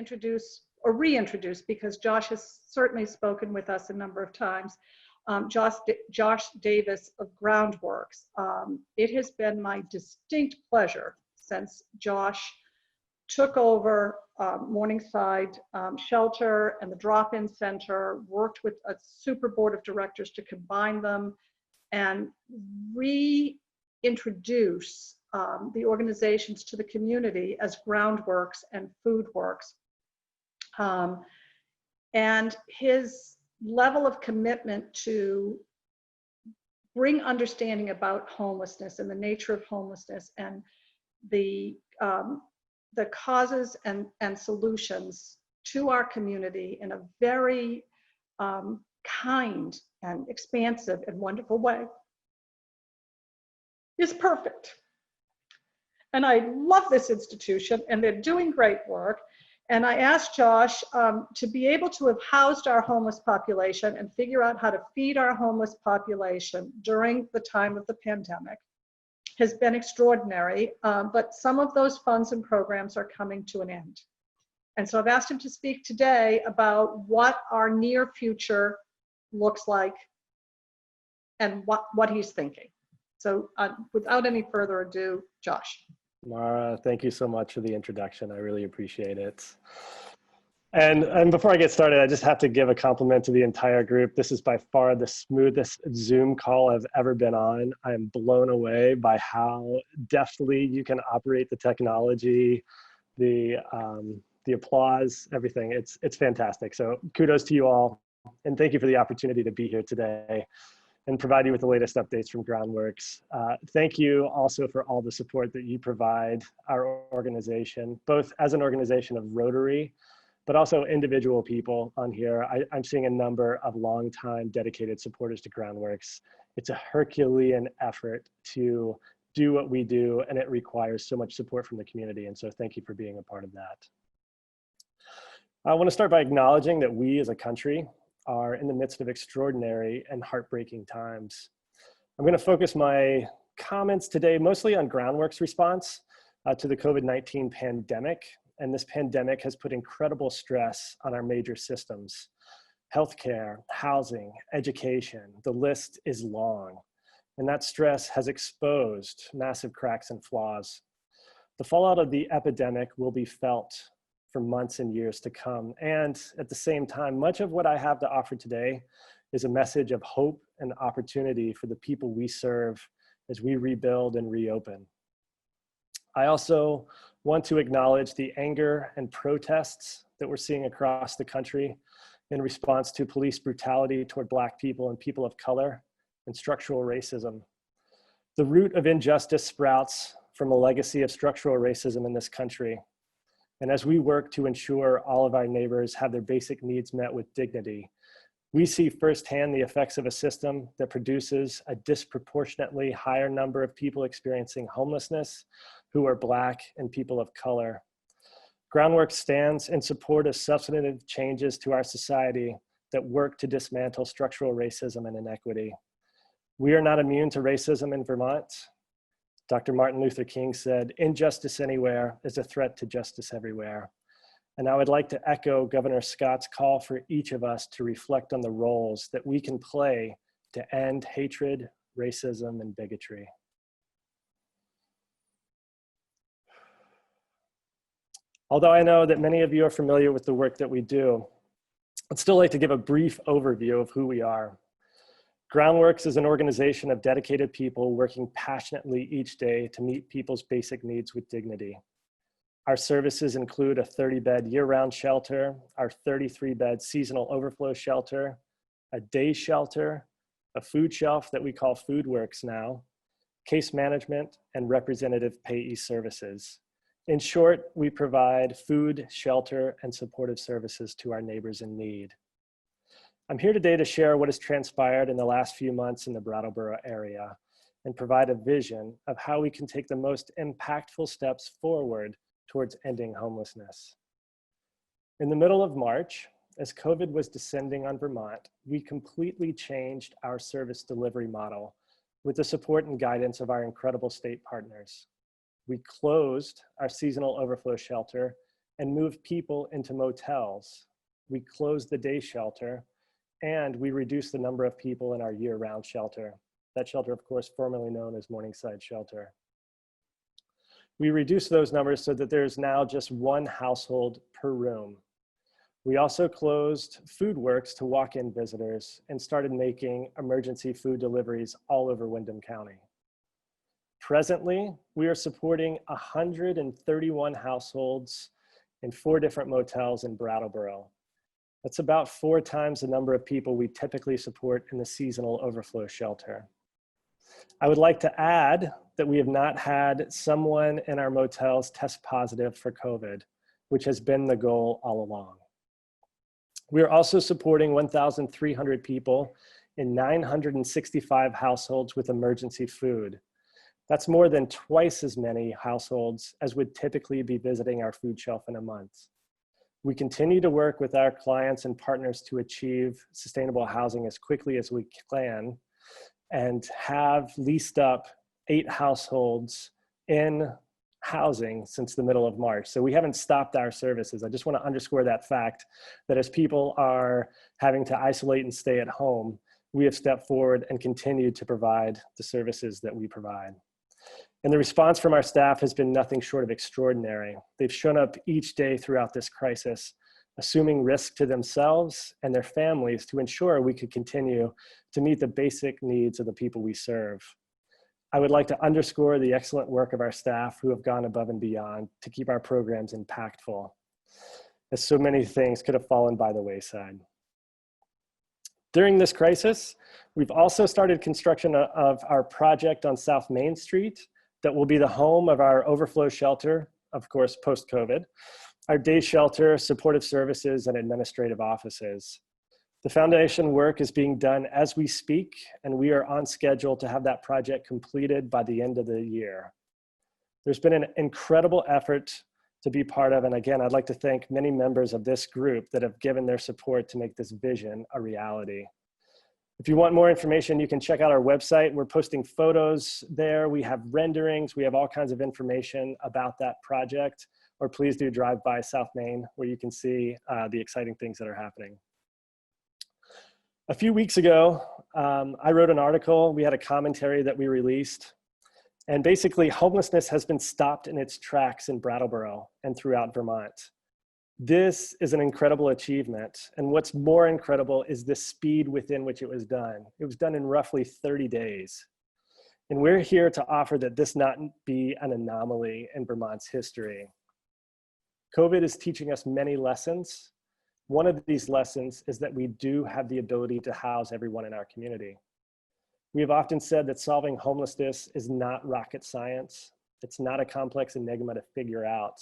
introduce or reintroduce, because Josh has certainly spoken with us a number of times, Josh Davis of Groundworks. It has been my distinct pleasure since Josh took over Morningside Shelter and the drop-in center, worked with a super board of directors to combine them and reintroduce the organizations to the community as Groundworks and Foodworks. And his level of commitment to bring understanding about homelessness and the nature of homelessness and the causes and solutions to our community in a very kind and expansive and wonderful way is perfect. And I love this institution, and they're doing great work. And I asked Josh to be able to have housed our homeless population and figure out how to feed our homeless population during the time of the pandemic has been extraordinary, but some of those funds and programs are coming to an end. And so I've asked him to speak today about what our near future looks like and what he's thinking. So without any further ado, Josh. Mara, thank you so much for the introduction. I really appreciate it. And before I get started, I just have to give a compliment to the entire group. This is by far the smoothest Zoom call I've ever been on. I am blown away by how deftly you can operate the technology, the applause, everything. It's fantastic. So kudos to you all. And thank you for the opportunity to be here today and provide you with the latest updates from Groundworks. Thank you also for all the support that you provide our organization, both as an organization of Rotary, but also individual people on here. I'm seeing a number of longtime dedicated supporters to Groundworks. It's a Herculean effort to do what we do, and it requires so much support from the community. And so thank you for being a part of that. I want to start by acknowledging that we as a country are in the midst of extraordinary and heartbreaking times. I'm going to focus my comments today mostly on Groundworks' response to the COVID-19 pandemic. And this pandemic has put incredible stress on our major systems: healthcare, housing, education. The list is long. And that stress has exposed massive cracks and flaws. The fallout of the epidemic will be felt for months and years to come. And at the same time, much of what I have to offer today is a message of hope and opportunity for the people we serve as we rebuild and reopen. I also want to acknowledge the anger and protests that we're seeing across the country in response to police brutality toward Black people and people of color and structural racism. The root of injustice sprouts from a legacy of structural racism in this country. And as we work to ensure all of our neighbors have their basic needs met with dignity, we see firsthand the effects of a system that produces a disproportionately higher number of people experiencing homelessness who are Black and people of color. Groundworks stands in support of substantive changes to our society that work to dismantle structural racism and inequity. We are not immune to racism in Vermont. Dr. Martin Luther King said, "Injustice anywhere is a threat to justice everywhere." And I would like to echo Governor Scott's call for each of us to reflect on the roles that we can play to end hatred, racism, and bigotry. Although I know that many of you are familiar with the work that we do, I'd still like to give a brief overview of who we are. Groundworks is an organization of dedicated people working passionately each day to meet people's basic needs with dignity. Our services include a 30-bed year-round shelter, our 33-bed seasonal overflow shelter, a day shelter, a food shelf that we call Foodworks now, case management, and representative payee services. In short, we provide food, shelter, and supportive services to our neighbors in need. I'm here today to share what has transpired in the last few months in the Brattleboro area and provide a vision of how we can take the most impactful steps forward towards ending homelessness. In the middle of March, as COVID was descending on Vermont, we completely changed our service delivery model with the support and guidance of our incredible state partners. We closed our seasonal overflow shelter and moved people into motels. We closed the day shelter, and we reduced the number of people in our year-round shelter. That shelter, of course, formerly known as Morningside Shelter. We reduced those numbers so that there's now just one household per room. We also closed Food Works to walk-in visitors and started making emergency food deliveries all over Windham County. Presently, we are supporting 131 households in 4 different motels in Brattleboro. That's about 4 times the number of people we typically support in the seasonal overflow shelter. I would like to add that we have not had someone in our motels test positive for COVID, which has been the goal all along. We are also supporting 1,300 people in 965 households with emergency food. That's more than twice as many households as would typically be visiting our food shelf in a month. We continue to work with our clients and partners to achieve sustainable housing as quickly as we can, and have leased up 8 households in housing since the middle of March. So we haven't stopped our services. I just want to underscore that fact, that as people are having to isolate and stay at home, we have stepped forward and continued to provide the services that we provide. And the response from our staff has been nothing short of extraordinary. They've shown up each day throughout this crisis, assuming risk to themselves and their families to ensure we could continue to meet the basic needs of the people we serve. I would like to underscore the excellent work of our staff who have gone above and beyond to keep our programs impactful, as so many things could have fallen by the wayside. During this crisis, we've also started construction of our project on South Main Street that will be the home of our overflow shelter, of course, post-COVID, our day shelter, supportive services, and administrative offices. The foundation work is being done as we speak, and we are on schedule to have that project completed by the end of the year. There's been an incredible effort to be part of, and again, I'd like to thank many members of this group that have given their support to make this vision a reality. If you want more information, you can check out our website. We're posting photos there. We have renderings. We have all kinds of information about that project. Or please do drive by South Main, where you can see the exciting things that are happening. A few weeks ago, I wrote an article. We had a commentary that we released. And basically, homelessness has been stopped in its tracks in Brattleboro and throughout Vermont. This is an incredible achievement. And what's more incredible is the speed within which it was done. It was done in roughly 30 days. And we're here to offer that this not be an anomaly in Vermont's history. COVID is teaching us many lessons. One of these lessons is that we do have the ability to house everyone in our community. We have often said that solving homelessness is not rocket science. It's not a complex enigma to figure out.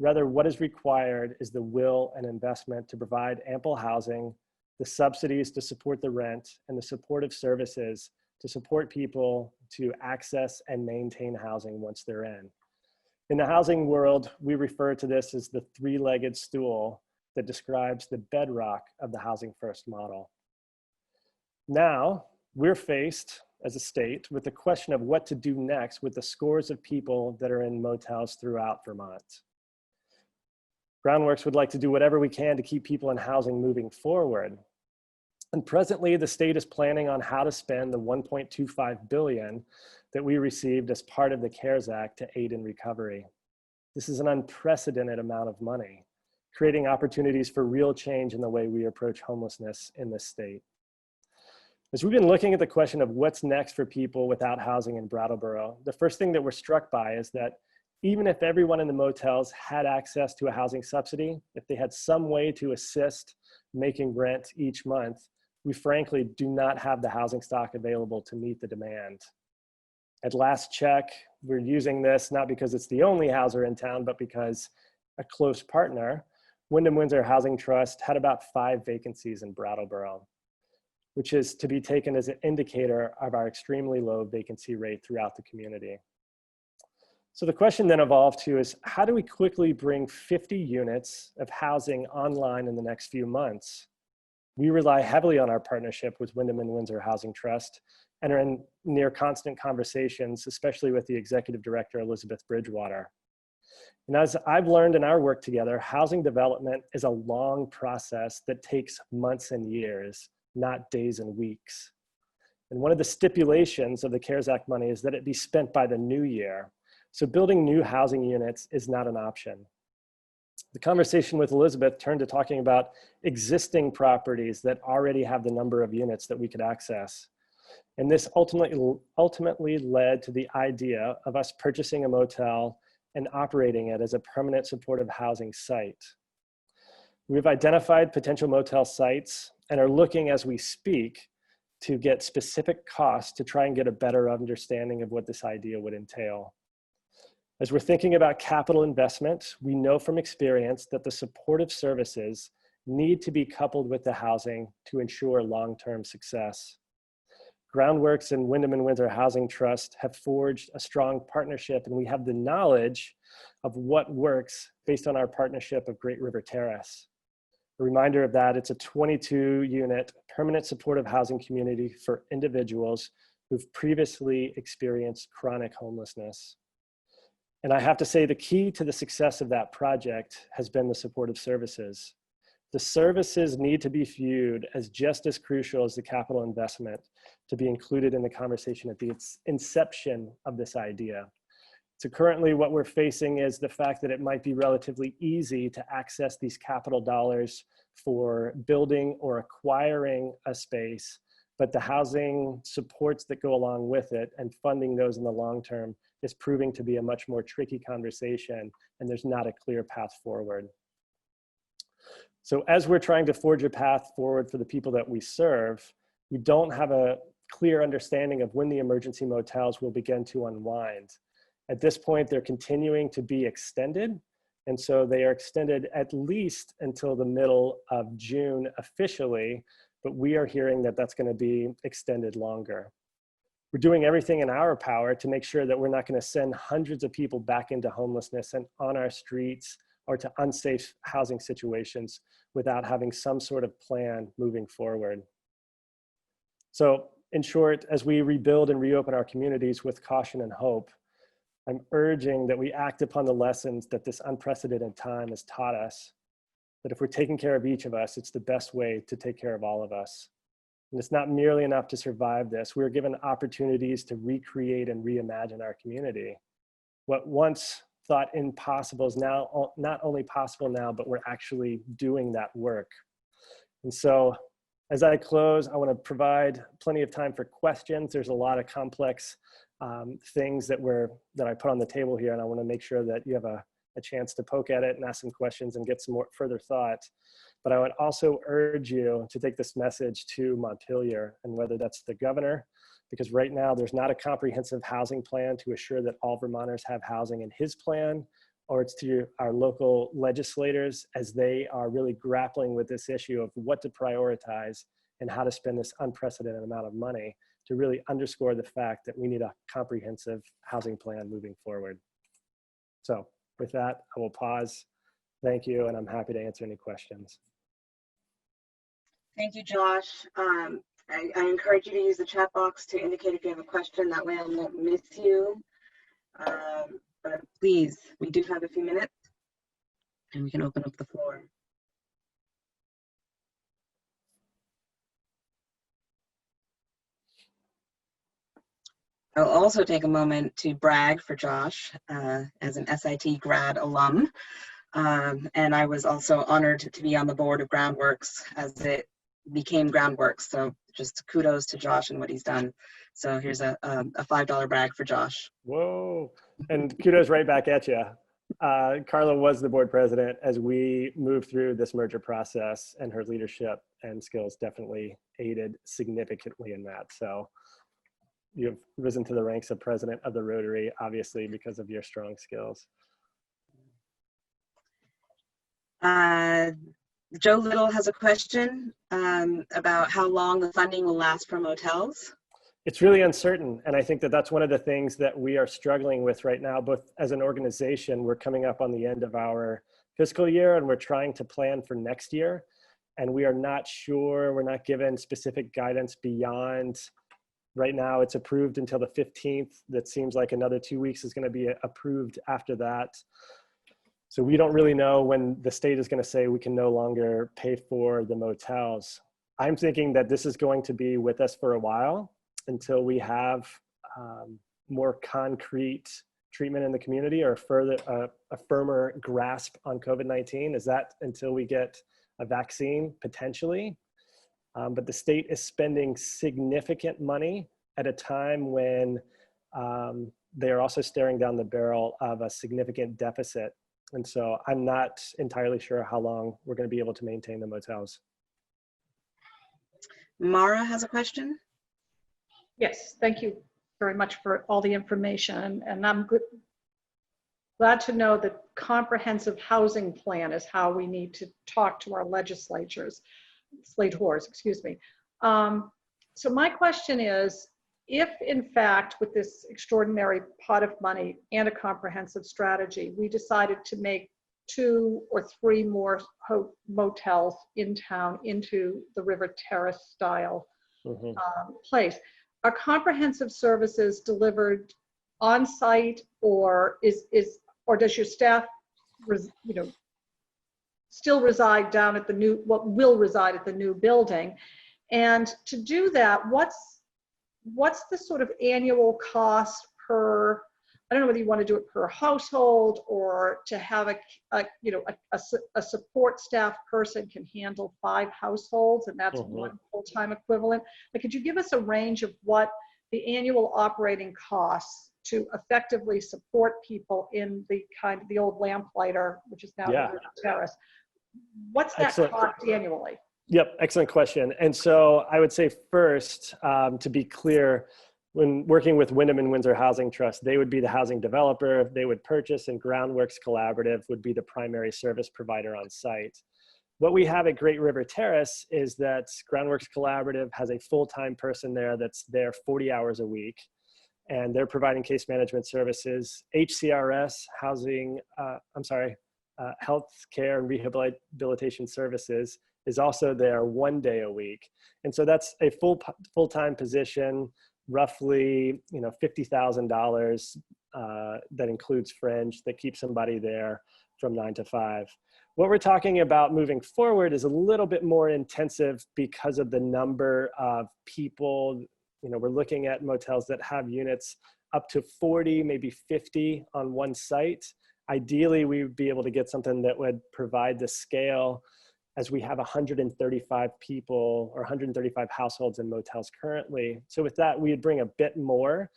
Rather, what is required is the will and investment to provide ample housing, the subsidies to support the rent, and the supportive services to support people to access and maintain housing once they're in. In the housing world, we refer to this as the 3-legged stool that describes the bedrock of the housing first model. Now, we're faced as a state with the question of what to do next with the scores of people that are in motels throughout Vermont. Groundworks would like to do whatever we can to keep people in housing moving forward. And presently, the state is planning on how to spend the $1.25 billion that we received as part of the CARES Act to aid in recovery. This is an unprecedented amount of money, creating opportunities for real change in the way we approach homelessness in this state. As we've been looking at the question of what's next for people without housing in Brattleboro, the first thing that we're struck by is that even if everyone in the motels had access to a housing subsidy, if they had some way to assist making rent each month, we frankly do not have the housing stock available to meet the demand. At last check, we're using this not because it's the only houser in town, but because a close partner, Windham Windsor Housing Trust, had about 5 vacancies in Brattleboro, which is to be taken as an indicator of our extremely low vacancy rate throughout the community. So the question then evolved to is, how do we quickly bring 50 units of housing online in the next few months? We rely heavily on our partnership with Windham and Windsor Housing Trust and are in near constant conversations, especially with the executive director, Elizabeth Bridgewater. And as I've learned in our work together, housing development is a long process that takes months and years, not days and weeks. And one of the stipulations of the CARES Act money is that it be spent by the new year. So building new housing units is not an option. The conversation with Elizabeth turned to talking about existing properties that already have the number of units that we could access. And this ultimately led to the idea of us purchasing a motel and operating it as a permanent supportive housing site. We've identified potential motel sites and are looking as we speak to get specific costs to try and get a better understanding of what this idea would entail. As we're thinking about capital investment, we know from experience that the supportive services need to be coupled with the housing to ensure long-term success. Groundworks and Wyndham and Windsor Housing Trust have forged a strong partnership, and we have the knowledge of what works based on our partnership of Great River Terrace. A reminder of that, it's a 22-unit permanent supportive housing community for individuals who've previously experienced chronic homelessness. And I have to say the key to the success of that project has been the supportive services. The services need to be viewed as just as crucial as the capital investment to be included in the conversation at the inception of this idea. So currently what we're facing is the fact that it might be relatively easy to access these capital dollars for building or acquiring a space, but the housing supports that go along with it and funding those in the long term is proving to be a much more tricky conversation, and there's not a clear path forward. So as we're trying to forge a path forward for the people that we serve, we don't have a clear understanding of when the emergency motels will begin to unwind. At this point, they're continuing to be extended. And so they are extended at least until the middle of June officially, but we are hearing that that's going to be extended longer. We're doing everything in our power to make sure that we're not going to send hundreds of people back into homelessness and on our streets or to unsafe housing situations without having some sort of plan moving forward. So in short, as we rebuild and reopen our communities with caution and hope, I'm urging that we act upon the lessons that this unprecedented time has taught us, that if we're taking care of each of us, it's the best way to take care of all of us. And it's not merely enough to survive this. We're given opportunities to recreate and reimagine our community. What once thought impossible is now not only possible now, but we're actually doing that work. And so as I close, I want to provide plenty of time for questions. There's a lot of complex things that I put on the table here, and I want to make sure that you have a chance to poke at it and ask some questions and get some more further thought. But I would also urge you to take this message to Montpelier, and whether that's the governor, because right now there's not a comprehensive housing plan to assure that all Vermonters have housing in his plan, or it's to our local legislators as they are really grappling with this issue of what to prioritize and how to spend this unprecedented amount of money to really underscore the fact that we need a comprehensive housing plan moving forward. So with that, I will pause. Thank you, and I'm happy to answer any questions. Thank you, Josh. I encourage you to use the chat box to indicate if you have a question. That way I won't miss you. But please, we do have a few minutes and we can open up the floor. I'll also take a moment to brag for Josh as an SIT grad alum. And I was also honored to be on the board of Groundworks as it became Groundworks. So just kudos to Josh and what he's done. So here's a $5 brag for Josh. Whoa, and kudos right back at you. Carla was the board president as we moved through this merger process, and her leadership and skills definitely aided significantly in that. So you've risen to the ranks of president of the Rotary, obviously, because of your strong skills. Joe Little has a question about how long the funding will last for motels. It's really uncertain. And I think that that's one of the things that we are struggling with right now, both as an organization. We're coming up on the end of our fiscal year and we're trying to plan for next year. And we are not sure, we're not given specific guidance beyond. Right now it's approved until the 15th. That seems like another 2 weeks is going to be approved after that. So we don't really know when the state is going to say we can no longer pay for the motels. I'm thinking that this is going to be with us for a while until we have more concrete treatment in the community or a firmer grasp on COVID-19. Is that until we get a vaccine potentially? But the state is spending significant money at a time when they are also staring down the barrel of a significant deficit. And so I'm not entirely sure how long we're going to be able to maintain the motels. Mara has a question. Yes, thank you very much for all the information. And I'm glad to know that comprehensive housing plan is how we need to talk to our legislators, excuse me. So my question is, if in fact, with this extraordinary pot of money and a comprehensive strategy, we decided to make 2 or 3 more motels in town into the River Terrace style place, are comprehensive services delivered on site, or does your staff, still reside down at what will reside at the new building? And to do that, what's the sort of annual cost per, I don't know whether you want to do it per household or to have a support staff person can handle 5 households and that's one full-time equivalent. Like, could you give us a range of what the annual operating costs to effectively support people in the old lamplighter, which is now the River Terrace? What's that cost annually? Yep, excellent question. And so I would say first, to be clear, when working with Wyndham and Windsor Housing Trust, they would be the housing developer, they would purchase, and Groundworks Collaborative would be the primary service provider on site. What we have at Great River Terrace is that Groundworks Collaborative has a full-time person there that's there 40 hours a week, and they're providing case management services. HCRS, health care and rehabilitation services, is also there 1 day a week. And so that's a full-time position, roughly $50,000 that includes fringe, that keeps somebody there from 9 to 5. What we're talking about moving forward is a little bit more intensive because of the number of people. We're looking at motels that have units up to 40, maybe 50 on one site. Ideally, we would be able to get something that would provide the scale, as we have 135 people or 135 households in motels currently. So with that, we would bring a bit more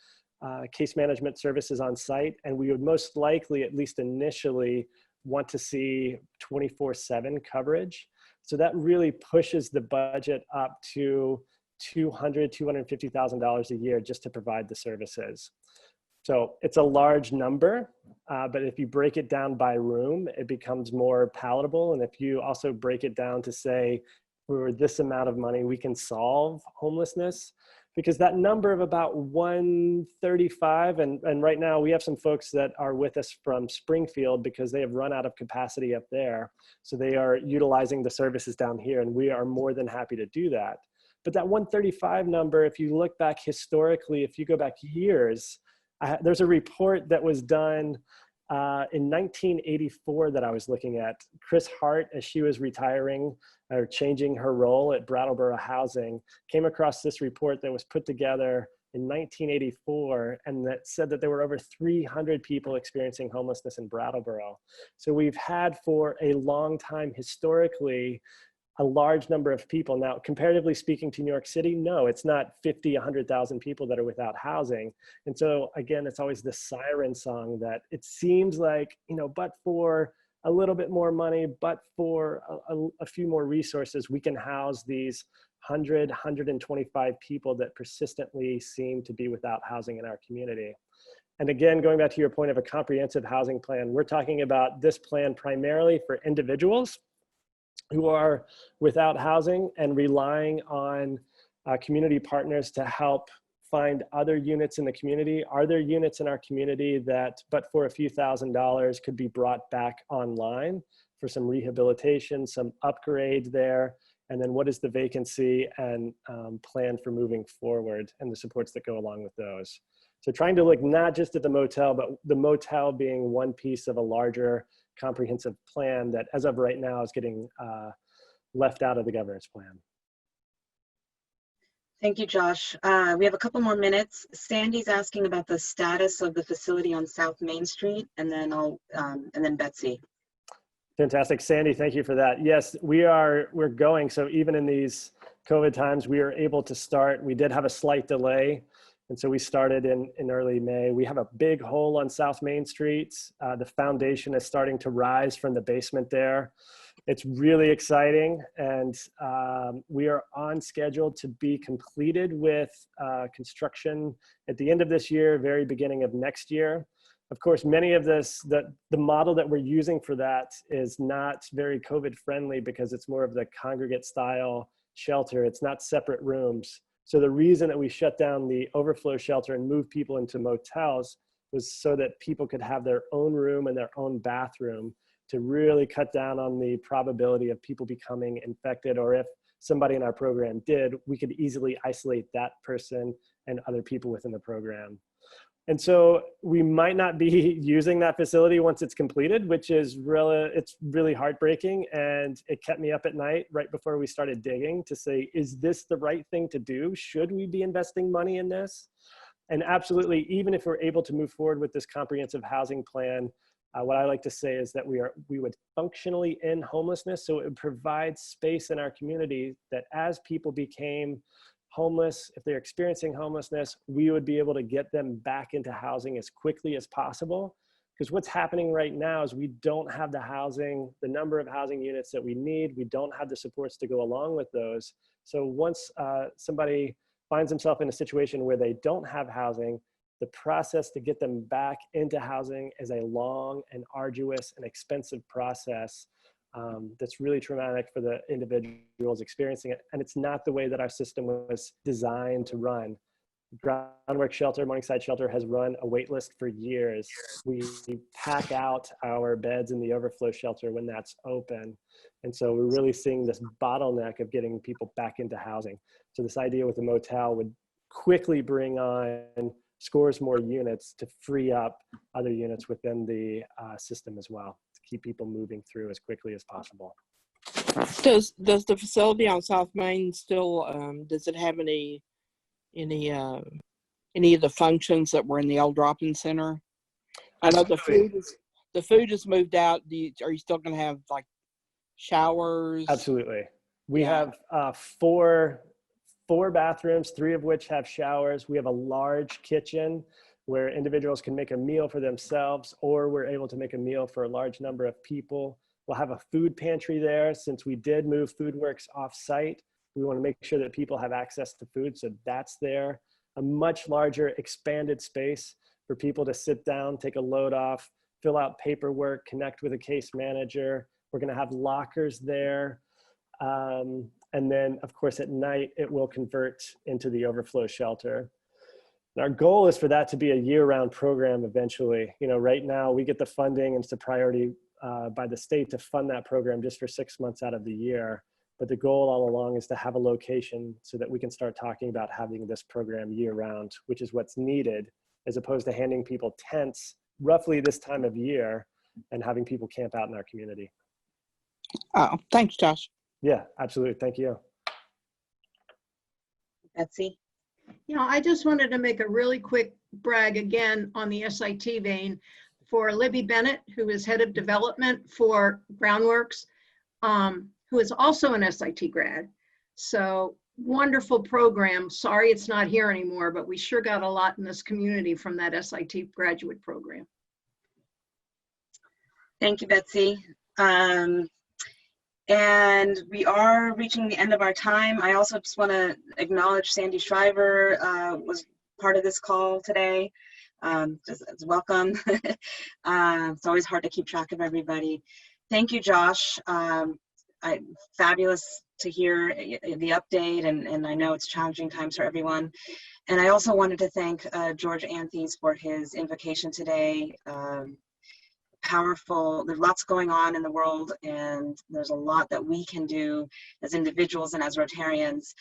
case management services on site, and we would most likely, at least initially, want to see 24/7 coverage. So that really pushes the budget up to $250,000 a year just to provide the services. So it's a large number, but if you break it down by room, it becomes more palatable. And if you also break it down to say, for this amount of money, we can solve homelessness, because that number of about 135, and right now we have some folks that are with us from Springfield because they have run out of capacity up there. So they are utilizing the services down here, and we are more than happy to do that. But that 135 number, if you look back historically, if you go back years, there's a report that was done in 1984 that I was looking at. Chris Hart, as she was retiring or changing her role at Brattleboro Housing, came across this report that was put together in 1984, and that said that there were over 300 people experiencing homelessness in Brattleboro. So we've had for a long time historically a large number of people. Now, comparatively speaking to New York City, no, it's not 50, 100,000 people that are without housing. And so again, it's always the siren song that it seems like, but for a little bit more money, but for a few more resources, we can house these 100, 125 people that persistently seem to be without housing in our community. And again, going back to your point of a comprehensive housing plan, we're talking about this plan primarily for individuals who are without housing and relying on community partners to help find other units in the community. Are there units in our community that, but for a few $1,000s, could be brought back online for some rehabilitation, some upgrade there? And then what is the vacancy and plan for moving forward and the supports that go along with those? So trying to look not just at the motel, but the motel being one piece of a larger comprehensive plan that as of right now is getting left out of the governance plan. Thank you, Josh. We have a couple more minutes. Sandy's asking about the status of the facility on South Main Street, and then and then Betsy. Fantastic, Sandy. Thank you for that. Yes, we're going. So even in these COVID times, we are able to start. We did have a slight delay, and so we started in early May. We have a big hole on South Main Street. The foundation is starting to rise from the basement there. It's really exciting, and we are on schedule to be completed with construction at the end of this year, very beginning of next year. Of course, many of this, the model that we're using for that is not very COVID friendly because it's more of the congregate style shelter. It's not separate rooms. So the reason that we shut down the overflow shelter and moved people into motels was so that people could have their own room and their own bathroom, to really cut down on the probability of people becoming infected, or if somebody in our program did, we could easily isolate that person and other people within the program. And so we might not be using that facility once it's completed, which is it's really heartbreaking. And it kept me up at night right before we started digging to say, is this the right thing to do? Should we be investing money in this? And absolutely, even if we're able to move forward with this comprehensive housing plan, what I like to say is that we would functionally end homelessness. So it would provide space in our community that as people became homeless, if they're experiencing homelessness, we would be able to get them back into housing as quickly as possible. Because what's happening right now is we don't have the number of housing units that we need. We don't have the supports to go along with those. So once somebody finds themselves in a situation where they don't have housing, the process to get them back into housing is a long and arduous and expensive process that's really traumatic for the individuals experiencing it. And it's not the way that our system was designed to run. Groundwork Shelter, Morningside Shelter has run a wait list for years. We pack out our beds in the overflow shelter when that's open. And so we're really seeing this bottleneck of getting people back into housing. So this idea with a motel would quickly bring on scores more units to free up other units within the system as well, to keep people moving through as quickly as possible. Does the facility on South Main still does it have any of the functions that were in the old drop-in center? I know the food is moved out. Are you still going to have like showers? Absolutely. We have four bathrooms, 3 of which have showers. We have a large kitchen where individuals can make a meal for themselves, or we're able to make a meal for a large number of people. We'll have a food pantry there. Since we did move FoodWorks off-site, we want to make sure that people have access to food, so that's there. A much larger expanded space for people to sit down, take a load off, fill out paperwork, connect with a case manager. We're going to have lockers there. And then, of course, at night, it will convert into the overflow shelter. And our goal is for that to be a year-round program eventually. You know, right now, we get the funding, and it's a priority by the state to fund that program just for 6 months out of the year. But the goal all along is to have a location so that we can start talking about having this program year-round, which is what's needed, as opposed to handing people tents roughly this time of year and having people camp out in our community. Oh, thanks, Josh. Yeah, absolutely. Thank you. Betsy? You know, I just wanted to make a really quick brag again on the SIT vein for Libby Bennett, who is head of development for Groundworks, who is also an SIT grad. So wonderful program. Sorry it's not here anymore, but we sure got a lot in this community from that SIT graduate program. Thank you, Betsy. And we are reaching the end of our time. I also just want to acknowledge Sandy Shriver was part of this call today. Just welcome. It's always hard to keep track of everybody. Thank you, Josh. Fabulous to hear the update, and I know it's challenging times for everyone. And I also wanted to thank George Anthes for his invocation today. Powerful. There's lots going on in the world, and there's a lot that we can do as individuals and as Rotarians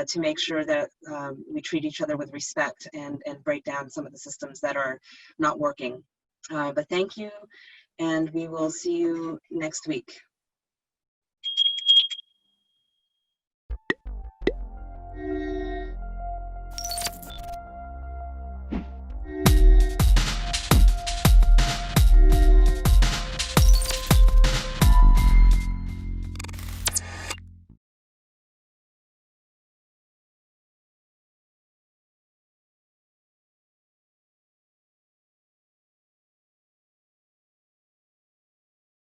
to make sure that we treat each other with respect and break down some of the systems that are not working. But thank you, and we will see you next week.